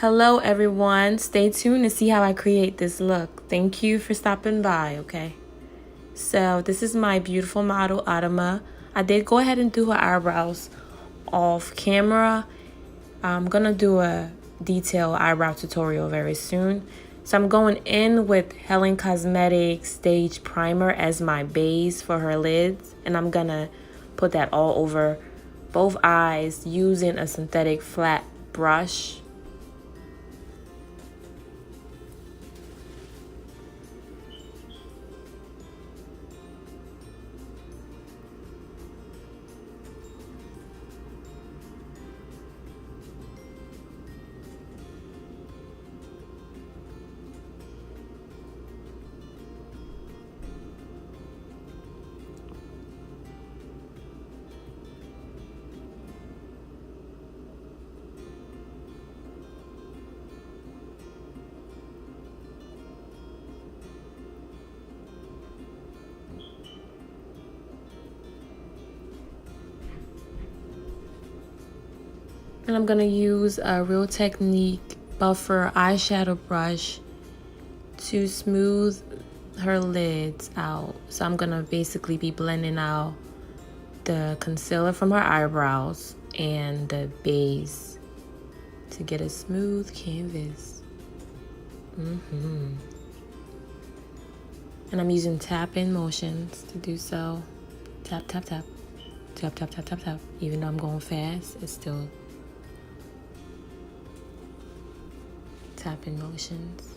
Hello everyone, stay tuned to see how I create this look. Thank you for stopping by, okay? So this is my beautiful model, Adama. I did go ahead and do her eyebrows off camera. I'm gonna do a detailed eyebrow tutorial very soon. So I'm going in with Helen Cosmetics Stage Primer as my base for her lids. And I'm gonna put that all over both eyes using a synthetic flat brush. And I'm gonna use a Real Technique buffer eyeshadow brush to smooth her lids out. So I'm gonna basically be blending out the concealer from her eyebrows and the base to get a smooth canvas. And I'm using tap-in motions to do so. Tap, tap, tap. Tap, tap, tap, tap, tap. Even though I'm going fast, it's still tap-in motions.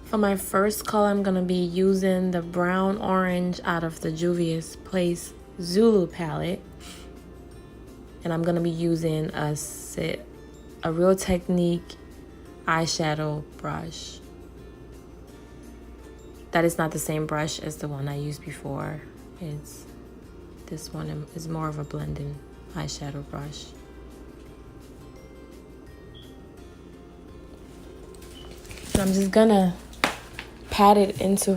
For my first color, I'm gonna be using the brown orange out of the Juvia's Place Zulu palette. And I'm gonna be using a Real Technique eyeshadow brush. That is not the same brush as the one I used before. This one is more of a blending eyeshadow brush. And I'm just gonna pat it into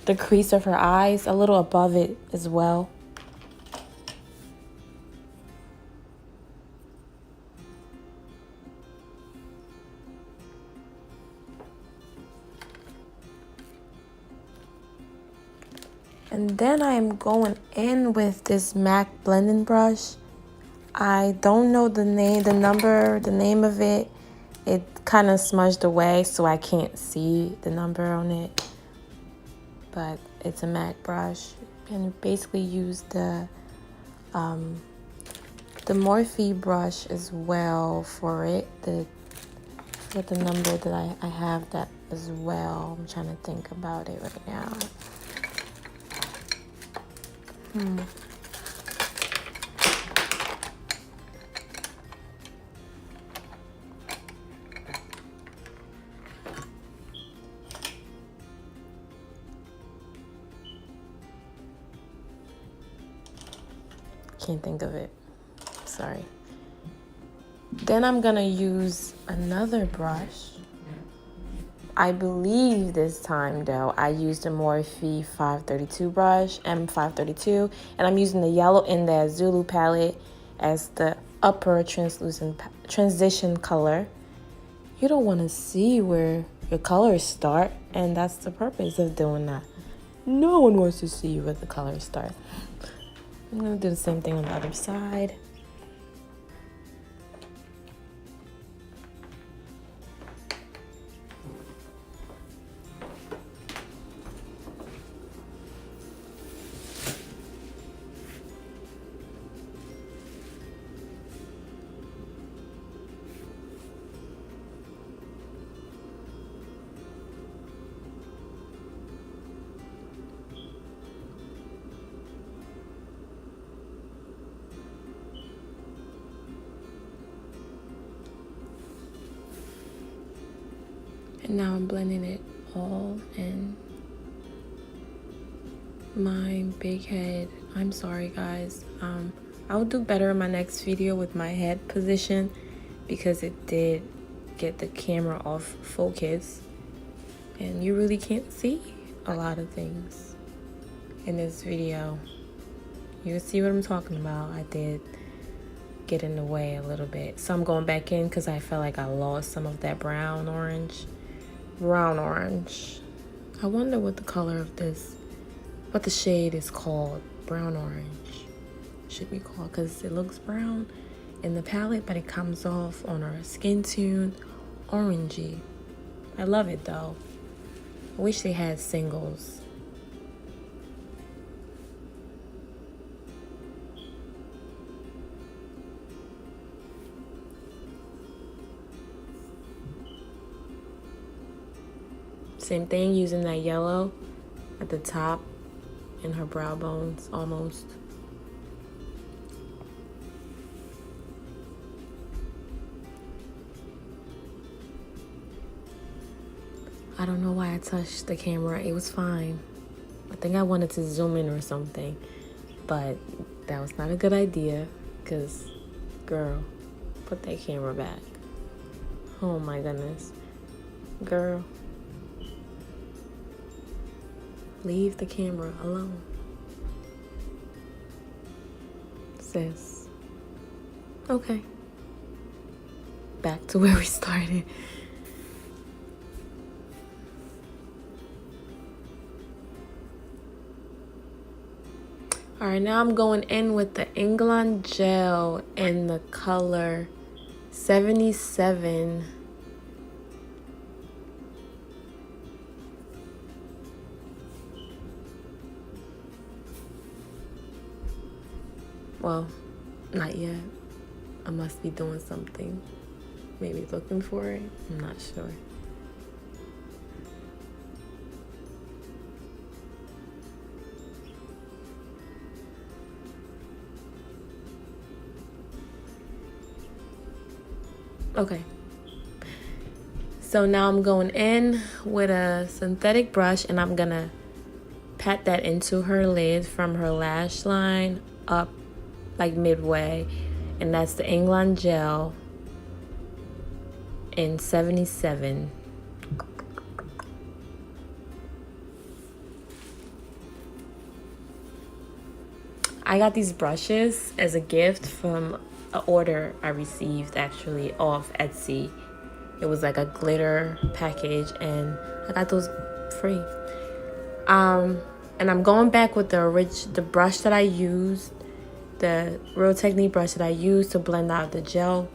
the crease of her eyes, a little above it as well. And then I am going in with this MAC blending brush. I don't know the name of it. It kind of smudged away, so I can't see the number on it. But it's a MAC brush. And you basically use the Morphe brush as well for it. For the number that I have that as well. I'm trying to think about it right now. Can't think of it. Sorry. Then I'm gonna use another brush. I believe this time though I used a Morphe 532 brush, M532, and I'm using the yellow in the Zulu palette as the upper translucent transition color. You don't want to see where your colors start, and that's the purpose of doing that. No one wants to see where the colors start. I'm gonna do the same thing on the other side. And now I'm blending it all in. My big head, I'm sorry guys. I'll do better in my next video with my head position because it did get the camera off focus and you really can't see a lot of things in this video. You'll see what I'm talking about. I did get in the way a little bit, so I'm going back in because I felt like I lost some of that brown orange. I wonder what the color of this, what the shade is called. Brown orange should be called, because it looks brown in the palette but it comes off on our skin tone orangey. I love it though. I wish they had singles. Same thing, using that yellow at the top in her brow bones almost. I don't know why I touched the camera. It was fine. I think I wanted to zoom in or something, but that was not a good idea because, girl, put that camera back. Oh my goodness. Girl, leave the camera alone. Sis. Okay. Back to where we started. Alright, now I'm going in with the Inglot gel in the color 77. Well, not yet. I must be doing something. Maybe looking for it. I'm not sure. Okay. So now I'm going in with a synthetic brush and I'm gonna pat that into her lid from her lash line up like midway, and that's the Inglot gel in 77. I got these brushes as a gift from an order I received actually off Etsy. It was like a glitter package and I got those free. And I'm going back with the brush that I used, the Real Technique brush that I used to blend out the gel,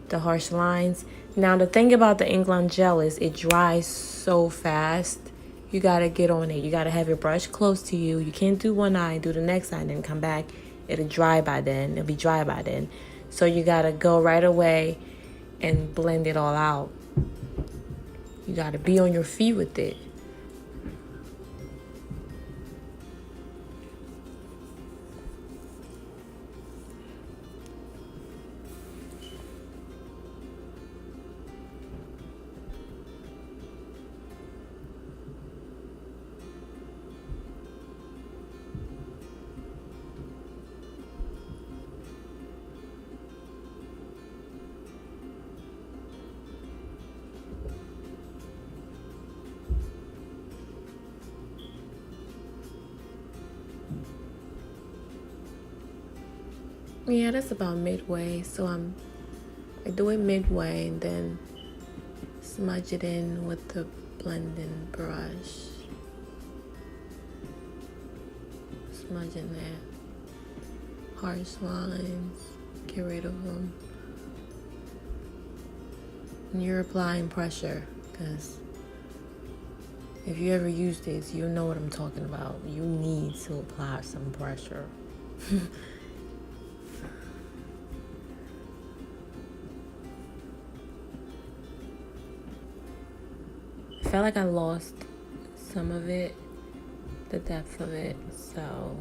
the harsh lines. Now the thing about the Inglot gel is it dries so fast. You gotta get on it. You gotta have your brush close to you. You can't do one eye, do the next eye, and then come back. It'll dry by then. It'll be dry by then. So you gotta go right away and blend it all out. You gotta be on your feet with it. Yeah, that's about midway. So I do it midway and then smudge it in with the blending brush. Smudge in that harsh lines, get rid of them. And you're applying pressure, because if you ever use this, you know what I'm talking about. You need to apply some pressure. I felt like I lost some of it, the depth of it, so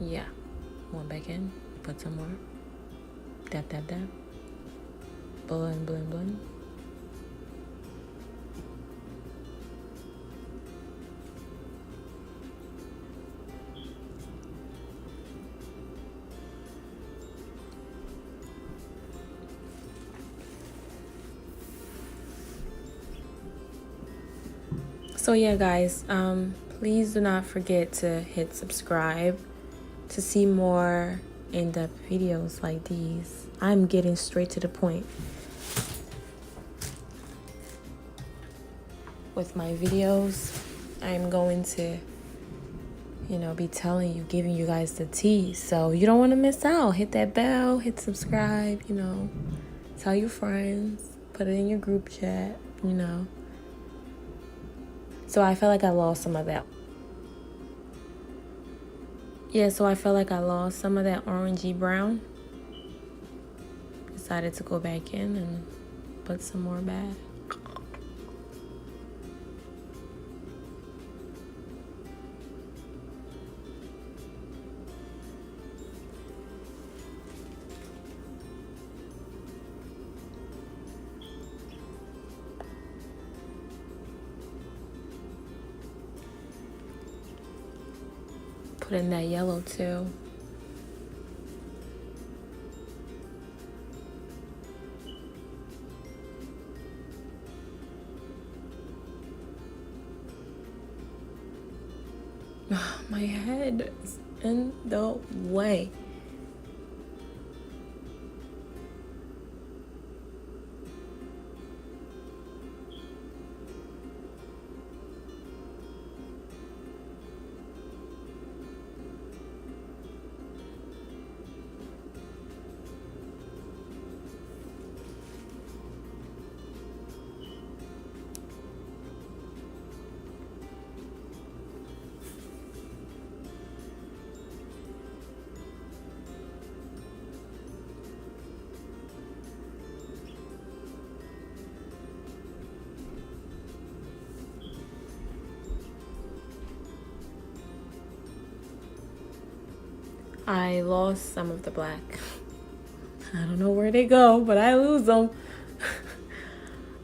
yeah. Went back in, put some more. Dab, dab, dab. Blend, blend, blend. So yeah, guys, please do not forget to hit subscribe to see more in-depth videos like these. I'm getting straight to the point with my videos. I'm going to, you know, be telling you, giving you guys the tea. So you don't want to miss out. Hit that bell, hit subscribe, you know, tell your friends, put it in your group chat, you know. So I felt like I lost some of that. Yeah, so I felt like I lost some of that orangey brown. Decided to go back in and put some more back. Put in that yellow too. My head is in the way. I lost some of the black. I don't know where they go, but I lose them.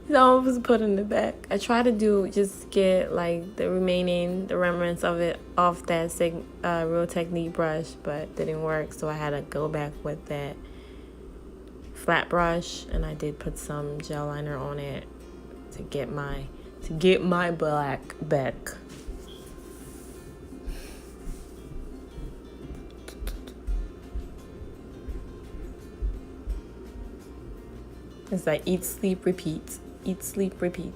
So I was putting it back. I try to just get like the remnants of it off that Real Technique brush, but didn't work. So I had to go back with that flat brush, and I did put some gel liner on it to get my black back. It's like eat, sleep, repeat. Eat, sleep, repeat.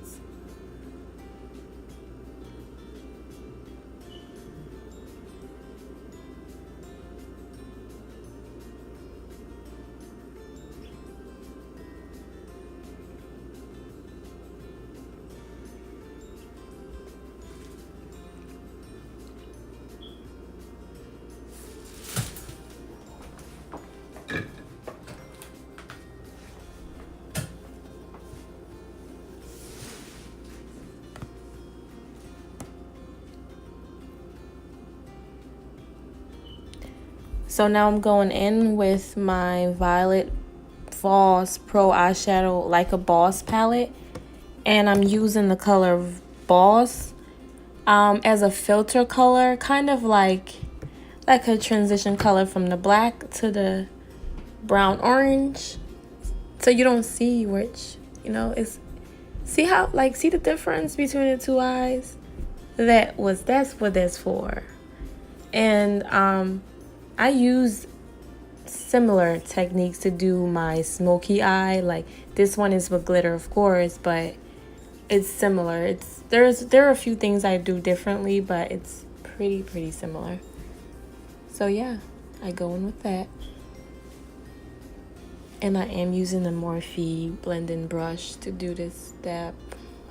So now I'm going in with my Violet Voss Pro Eyeshadow Like a Boss palette. And I'm using the color Boss as a filter color. Kind of like a transition color from the black to the brown orange. So you don't see which, you know, it's... See the difference between the two eyes? That's what that's for. And I use similar techniques to do my smoky eye. Like this one is with glitter, of course, but it's similar. There are a few things I do differently, but it's pretty similar. So yeah, I go in with that. And I am using the Morphe blending brush to do this step.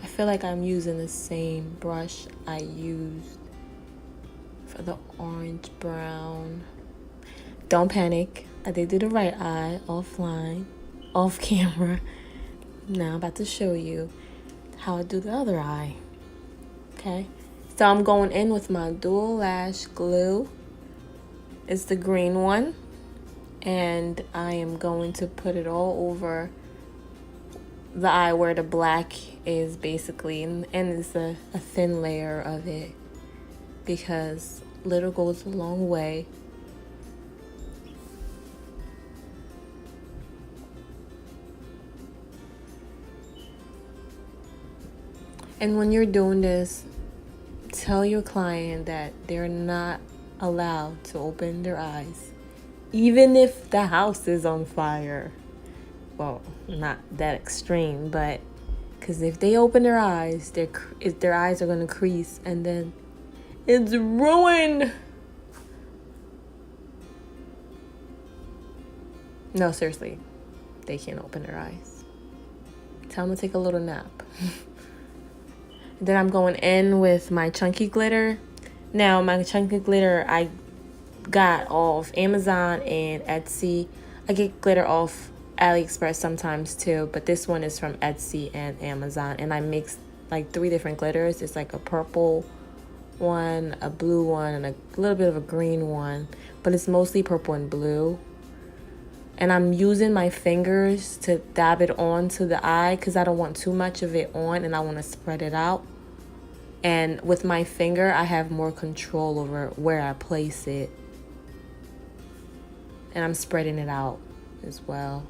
I feel like I'm using the same brush I used for the orange brown. Don't panic. I did do the right eye offline, off camera. Now I'm about to show you how I do the other eye. Okay. So I'm going in with my dual lash glue. It's the green one. And I am going to put it all over the eye where the black is basically. And it's a thin layer of it because little goes a long way. And when you're doing this, tell your client that they're not allowed to open their eyes, even if the house is on fire. Well, not that extreme, but because if they open their eyes, their eyes are going to crease, and then it's ruined. No, seriously, they can't open their eyes. Tell them to take a little nap. Then I'm going in with my chunky glitter. Now, my chunky glitter I got off Amazon and Etsy. I get glitter off AliExpress sometimes too, but this one is from Etsy and Amazon. And I mixed like 3 different glitters. It's like a purple one, a blue one, and a little bit of a green one. But it's mostly purple and blue. And I'm using my fingers to dab it onto the eye because I don't want too much of it on and I want to spread it out. And with my finger, I have more control over where I place it. And I'm spreading it out as well.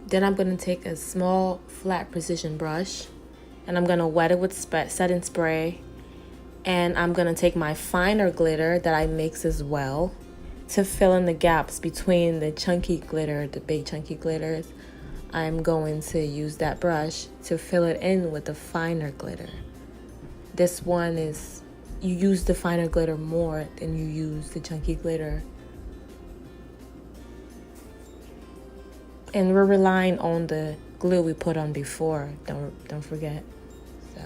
Then I'm going to take a small flat precision brush and I'm going to wet it with setting spray. And I'm going to take my finer glitter that I mix as well to fill in the gaps between the chunky glitter, the big chunky glitters. I'm going to use that brush to fill it in with the finer glitter. This one is, you use the finer glitter more than you use the chunky glitter. And we're relying on the glue we put on before. Don't forget. So.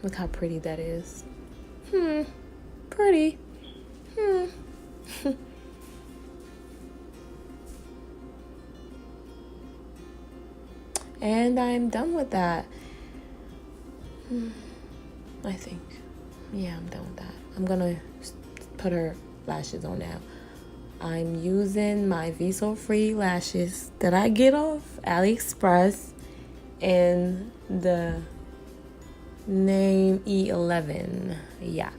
Look how pretty that is. Pretty. And I'm done with that. I think. Yeah, I'm done with that. I'm gonna put her lashes on now. I'm using my Voss-free lashes that I get off AliExpress in the name E11. Yeah,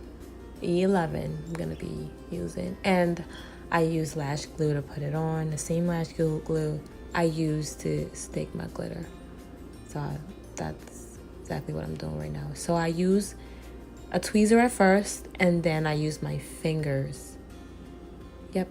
E11 I'm gonna be using. And I use lash glue to put it on. The same lash glue I use to stick my glitter. So that's exactly what I'm doing right now. So I use a tweezer at first, and then I use my fingers. Yep.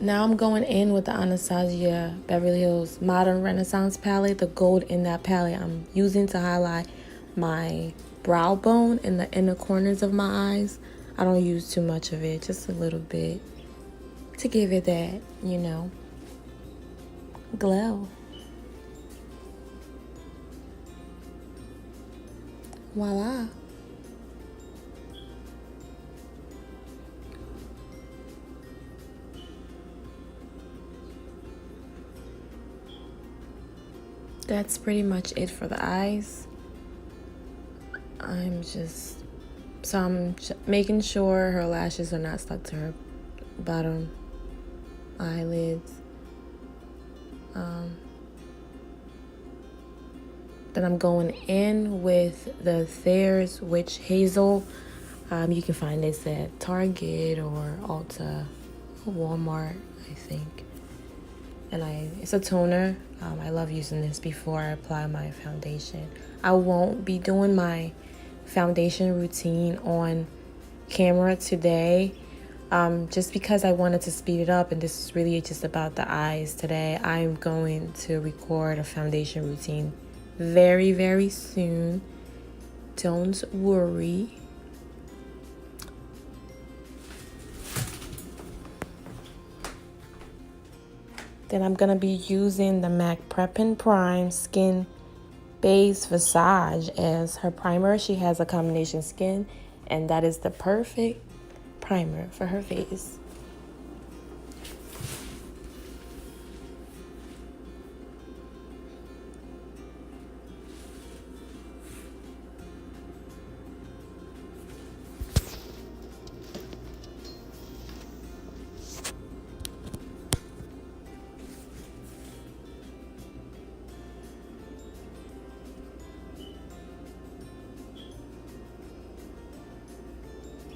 Now I'm going in with the Anastasia Beverly Hills Modern Renaissance palette. The gold in that palette I'm using to highlight my brow bone in the inner corners of my eyes. I don't use too much of it, just a little bit to give it that, you know, glow. Voila. That's pretty much it for the eyes. I'm making sure her lashes are not stuck to her bottom eyelids. Then I'm going in with the Thayer's Witch Hazel. You can find this at Target or Ulta or Walmart, I think. And it's a toner. I love using this before I apply my foundation. I won't be doing my foundation routine on camera today, just because I wanted to speed it up, and this is really just about the eyes today. I'm going to record a foundation routine very, very soon. Don't worry. Then I'm gonna be using the MAC Prep and Prime Skin Base Visage as her primer. She has a combination skin, and that is the perfect primer for her face.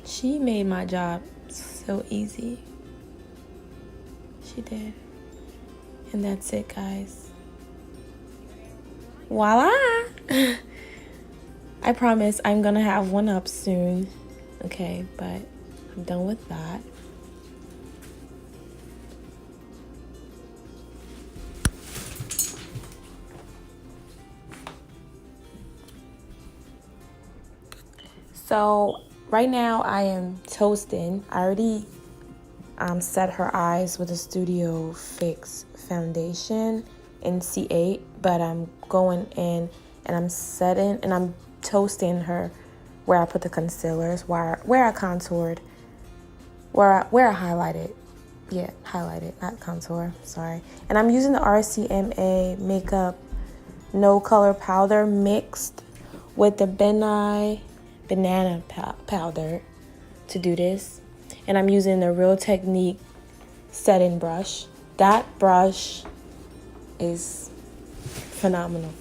She made my job so easy. She did. And that's it, guys. Voila! I promise I'm gonna have one up soon. Okay, but I'm done with that. So right now I am toasting. I already set her eyes with a Studio Fix foundation in C8, but I'm going in and I'm setting and I'm toasting her where I put the concealers, where I contoured, where I highlighted. Yeah, highlighted, not contour, sorry. And I'm using the RCMA Makeup No Color Powder mixed with the banana powder to do this. And I'm using the Real Technique setting brush. That brush is phenomenal.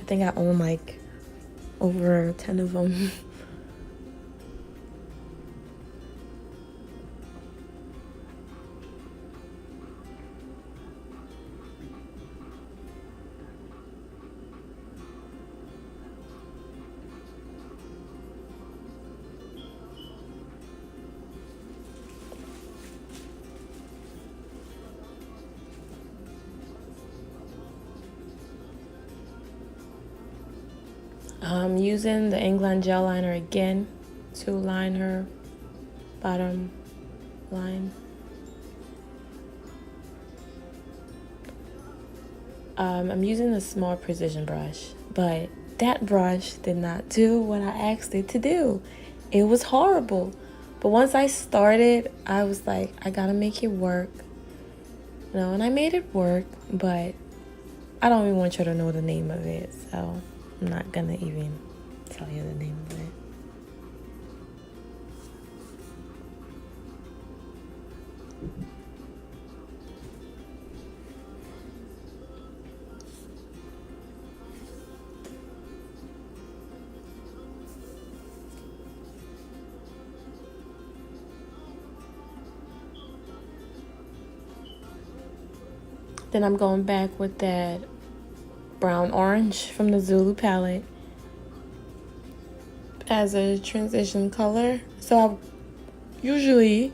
I think I own like over 10 of them. I'm using the Inglot gel liner again to line her bottom line. I'm using a small precision brush, but that brush did not do what I asked it to do. It was horrible. But once I started, I was like, I gotta make it work. You know, and I made it work, but I don't even want you to know the name of it, so I'm not gonna even tell you the name of it. Then I'm going back with that brown orange from the Zulu palette as a transition color. So I usually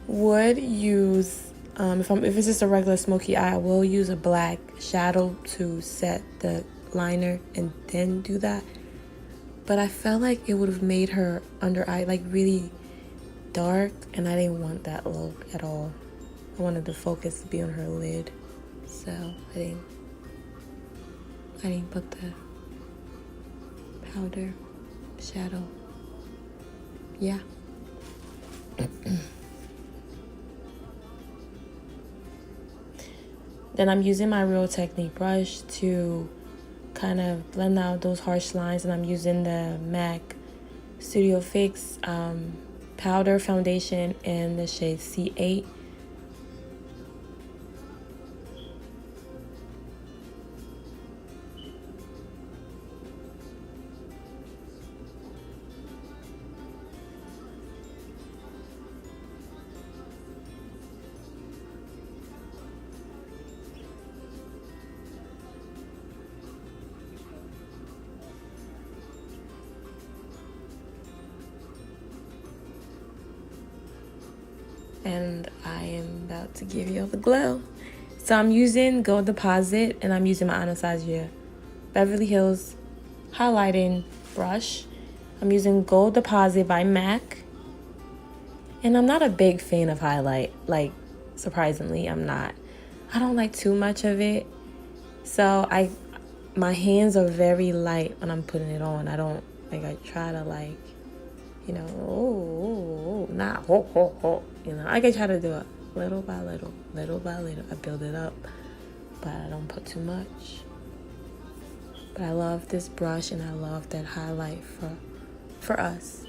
would use, if it's just a regular smoky eye, I will use a black shadow to set the liner and then do that. But I felt like it would have made her under eye like really dark, and I didn't want that look at all. I wanted the focus to be on her lid, so I didn't put the powder shadow. Yeah. Then I'm using my Real Technique brush to kind of blend out those harsh lines, and I'm using the MAC Studio Fix powder foundation in the shade C8. And I am about to give you all the glow. So I'm using Gold Deposit, and I'm using my Anastasia Beverly Hills highlighting brush. I'm using Gold Deposit by MAC, And I'm not a big fan of highlight. Like, surprisingly, I'm not. I don't like too much of it. So my hands are very light when I'm putting it on. I don't, like, I try to, like, you know, not ho, ho, ho. You know, I can try to do it little by little, little by little. I build it up, but I don't put too much. But I love this brush, and I love that highlight for us.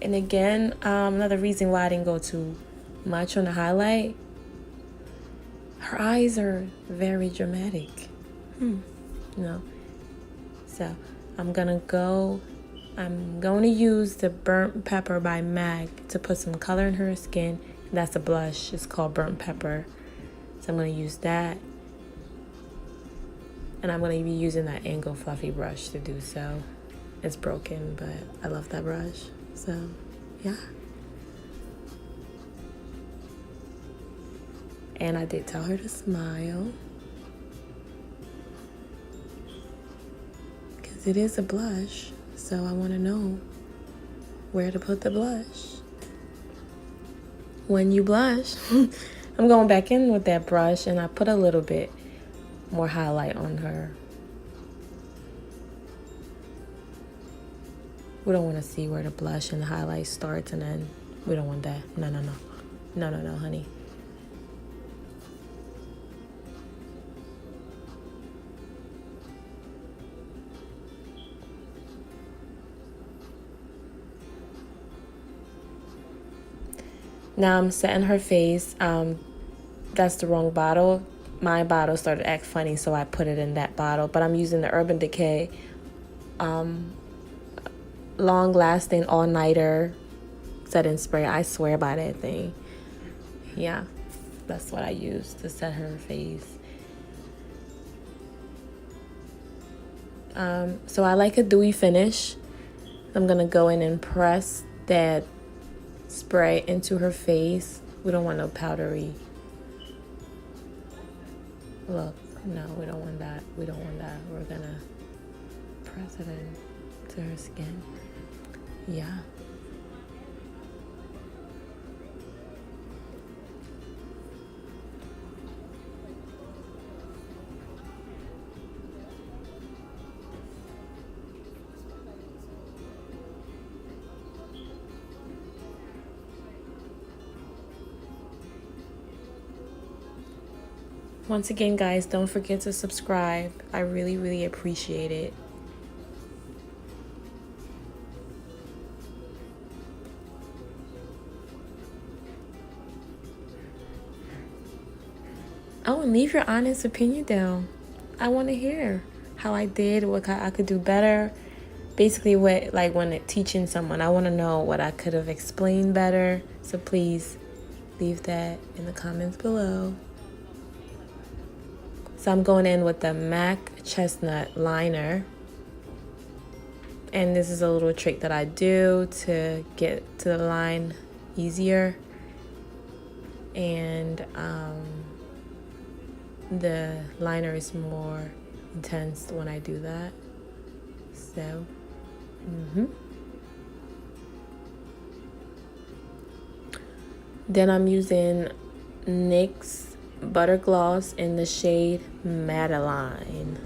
And again, another reason why I didn't go too much on the highlight, her eyes are very dramatic. You know. So I'm going to use the Burnt Pepper by MAC to put some color in her skin. That's a blush. It's called Burnt Pepper. So I'm going to use that. And I'm going to be using that angle fluffy brush to do so. It's broken, but I love that brush. So, yeah. And I did tell her to smile, because it is a blush. So I want to know where to put the blush. When you blush, I'm going back in with that brush, and I put a little bit more highlight on her. We don't want to see where the blush and the highlight starts, and then we don't want that. No, no, no. No, no, no, honey. Now I'm setting her face. That's the wrong bottle. My bottle started to act funny, so I put it in that bottle. But I'm using the Urban Decay long-lasting all-nighter setting spray. I swear by that thing. Yeah, that's what I use to set her face. So I like a dewy finish. I'm gonna go in and press that spray into her face. We don't want no powdery look. No, we don't want that. We don't want that. We're gonna press it into her skin. Yeah. Once again, guys, don't forget to subscribe. I really, really appreciate it. Oh, and leave your honest opinion down. I want to hear how I did, what I could do better. Basically, what, like, when teaching someone, I want to know what I could have explained better. So please leave that in the comments below. So I'm going in with the MAC Chestnut liner. And this is a little trick that I do to get to the line easier. And the liner is more intense when I do that. So, Then I'm using NYX Butter Gloss in the shade Madeline.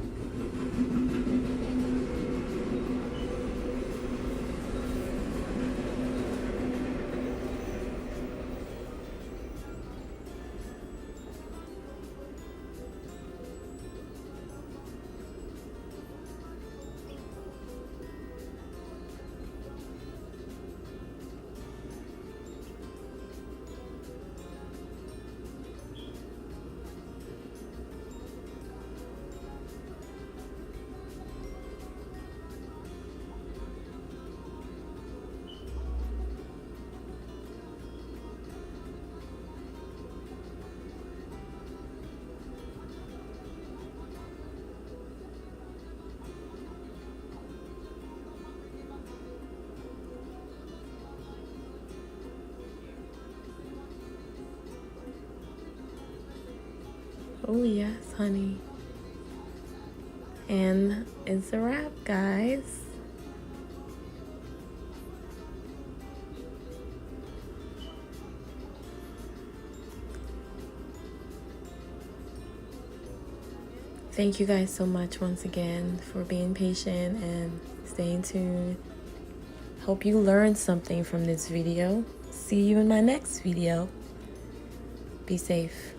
Oh yes, honey. And it's a wrap, guys. Thank you guys so much once again for being patient and staying tuned. Hope you learned something from this video. See you in my next video. Be safe.